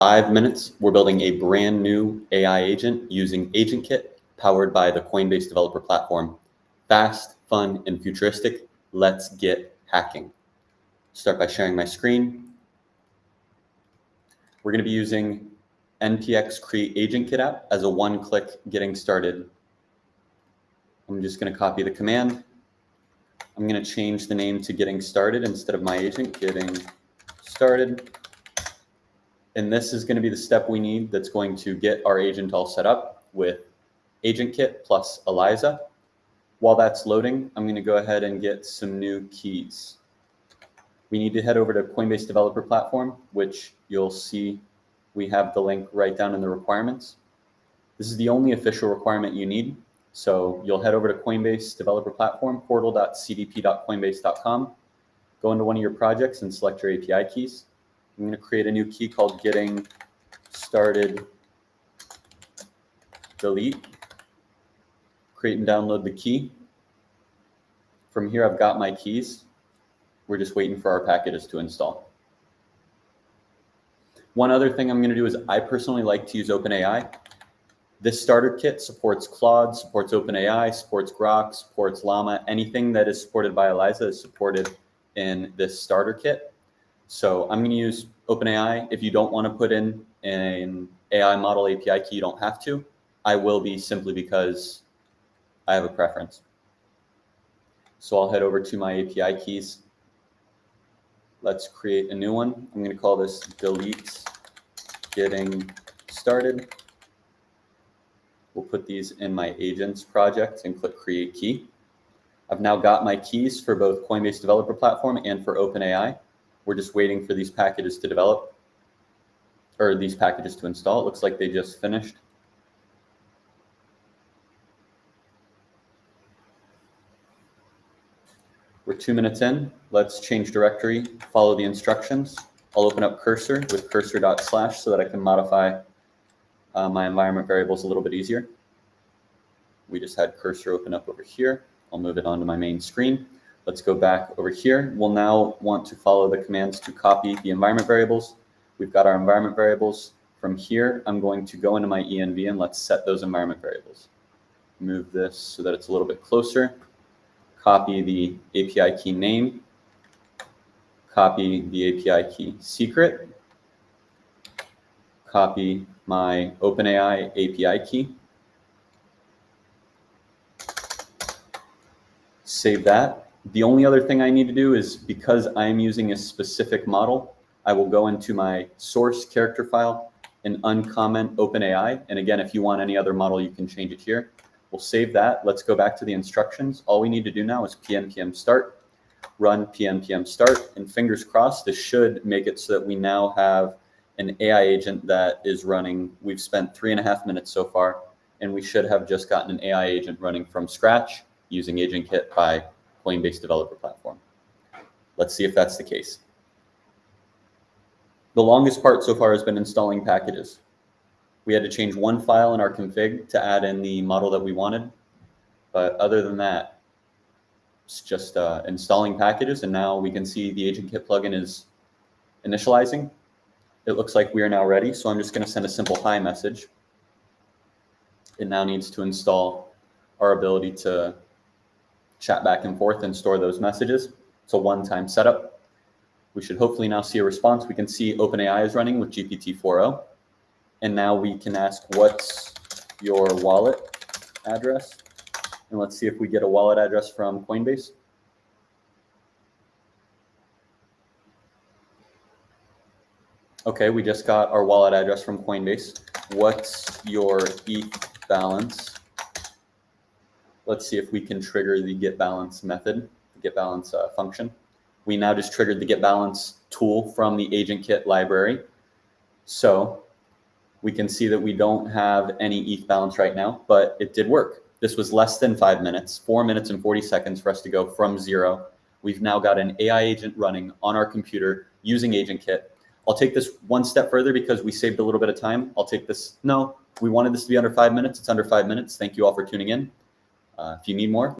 5 minutes, we're building a brand new AI agent using AgentKit powered by the Coinbase developer platform. Fast, fun, and futuristic. Let's get hacking. Start by sharing my screen. We're going to be using NPX Create AgentKit app as a one-click getting started. I'm just going to copy the command. I'm going to change the name to getting started instead of my agent, getting started. And this is going to be the step we need that's going to get our agent all set up with AgentKit plus Eliza. While that's loading, I'm going to go ahead and get some new keys. We need to head over to Coinbase developer platform, which you'll see we have the link right down in the requirements. This is the only official requirement you need. So you'll head over to Coinbase developer platform, portal.cdp.coinbase.com, go into one of your projects and select your API keys. I'm going to create a new key called getting started delete. Create and download the key. From here, I've got my keys. We're just waiting for our packages to install. One other thing I'm going to do is I personally like to use OpenAI. This starter kit supports Claude, supports OpenAI, supports Grok, supports Llama. Anything that is supported by Eliza is supported in this starter kit. So I'm going to use OpenAI. If you don't want to put in an AI model API key, you don't have to. I will be simply because I have a preference. So I'll head over to my API keys. Let's create a new one. I'm going to call this delete getting started. We'll put these in my agents project and click create key. I've now got my keys for both Coinbase developer platform and for OpenAI. We're just waiting for these packages to develop, or these packages to install. It looks like they just finished. We're 2 minutes in. Let's change directory, follow the instructions. I'll open up cursor with cursor./ so that I can modify my environment variables a little bit easier. We just had cursor open up over here. I'll move it onto my main screen. Let's go back over here. We'll now want to follow the commands to copy the environment variables. We've got our environment variables. From here, I'm going to go into my env and let's set those environment variables. Move this so that it's a little bit closer. Copy the API key name. Copy the API key secret. Copy my OpenAI API key. Save that. The only other thing I need to do is, because I'm using a specific model, I will go into my source character file and uncomment OpenAI. And again, if you want any other model, you can change it here. We'll save that. Let's go back to the instructions. All we need to do now is pnpm start, run pnpm start, and fingers crossed, this should make it so that we now have an AI agent that is running. We've spent 3.5 minutes so far, and we should have just gotten an AI agent running from scratch using AgentKit by Coinbase developer platform. Let's see if that's the case. The longest part so far has been installing packages. We had to change one file in our config to add in the model that we wanted. But other than that, it's just installing packages. And now we can see the AgentKit plugin is initializing. It looks like we are now ready. So I'm just going to send a simple hi message. It now needs to install our ability to chat back and forth and store those messages. It's a one-time setup. We should hopefully now see a response. We can see OpenAI is running with GPT-4o. And now we can ask, what's your wallet address? And let's see if we get a wallet address from Coinbase. Okay, we just got our wallet address from Coinbase. What's your ETH balance? Let's see if we can trigger the get balance method, the get balance function. We now just triggered the get balance tool from the AgentKit library. So we can see that we don't have any ETH balance right now, but it did work. This was less than 5 minutes, 4 minutes and 40 seconds for us to go from zero. We've now got an AI agent running on our computer using AgentKit. I'll take this one step further because we saved a little bit of time. I'll take this. No, we wanted this to be under 5 minutes. It's under 5 minutes. Thank you all for tuning in. If you need more,